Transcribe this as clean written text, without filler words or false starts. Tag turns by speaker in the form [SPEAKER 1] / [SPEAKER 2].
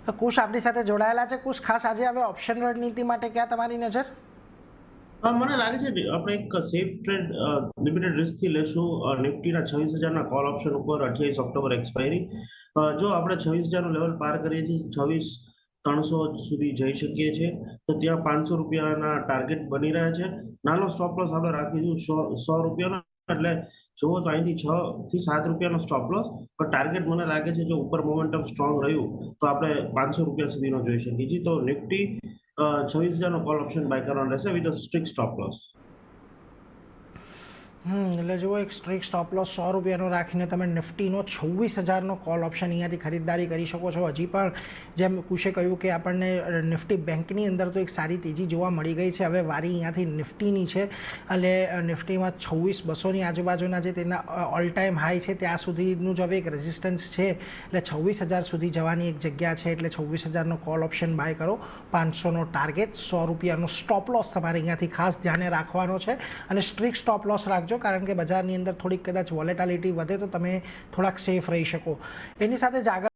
[SPEAKER 1] કુશ આપણી સાથે જોડાયેલા છે. કુશ, ખાસ આજે હવે ઓપ્શન રણનીતિ માટે ક્યાં તમારી નજર?
[SPEAKER 2] મને લાગે છે કે આપણે એક સેફ ટ્રેડ લિમિટેડ રિસ્ક થી લેશું નિફ્ટીના 26,000ના કોલ ઓપ્શન ઉપર 28 ઓક્ટોબર એક્સપાયરી. જો આપણે 26,000નું લેવલ પાર કરીએ છીએ, 26,300 સુધી જઈ શકીએ છીએ, તો ત્યાં ₹500ના ટાર્ગેટ બની રહ્યા છે. નાનો સ્ટોપ લોસ આપણે રાખીશું ₹100 એટલે જુઓ તો અહીંથી 6 થી 7 રૂપિયાનો સ્ટોપ લોસ, પણ ટાર્ગેટ મને લાગે છે જો ઉપર મોમેન્ટમ સ્ટ્રોંગ રહ્યું તો આપણે ₹500 સુધીનો જોઈ શકીએ છીએ. તો નિફ્ટી 26,000નો કોલ ઓપ્શન બાય કરવાનો રહેશે વિથ સ્ટ્રિક્ટ સ્ટોપ લોસ.
[SPEAKER 1] એટલે જુઓ, એક સ્ટ્રિક્ટ સ્ટોપ લોસ ₹100 રાખીને તમે નિફ્ટીનો 26,000નો કોલ ઓપ્શન અહીંયાથી ખરીદદારી કરી શકો છો. હજી પણ જેમ કુશે કહ્યું કે આપણને નિફ્ટી બેંકની અંદર તો એક સારી તેજી જોવા મળી ગઈ છે. હવે વારી અહીંયાથી નિફ્ટીની છે, એટલે નિફ્ટીમાં 26,200ની આજુબાજુના જે તેના ઓલ ટાઈમ હાઈ છે ત્યાં સુધીનું જ હવે એક રેઝિસ્ટન્સ છે, એટલે 26,000 સુધી જવાની એક જગ્યા છે. એટલે 26,000નો કોલ ઓપ્શન બાય કરો, 500નો ટાર્ગેટ, ₹100નો સ્ટોપ લોસ તમારે અહીંયાથી ખાસ ધ્યાને રાખવાનો છે. અને સ્ટ્રિક્ટ સ્ટોપ લોસ રાખજો, કારણ કે બજારની અંદર થોડીક કદાચ વોલેટાલિટી વધે તો તમે થોડાક સેફ રહી શકો. એની સાથે જ આગળ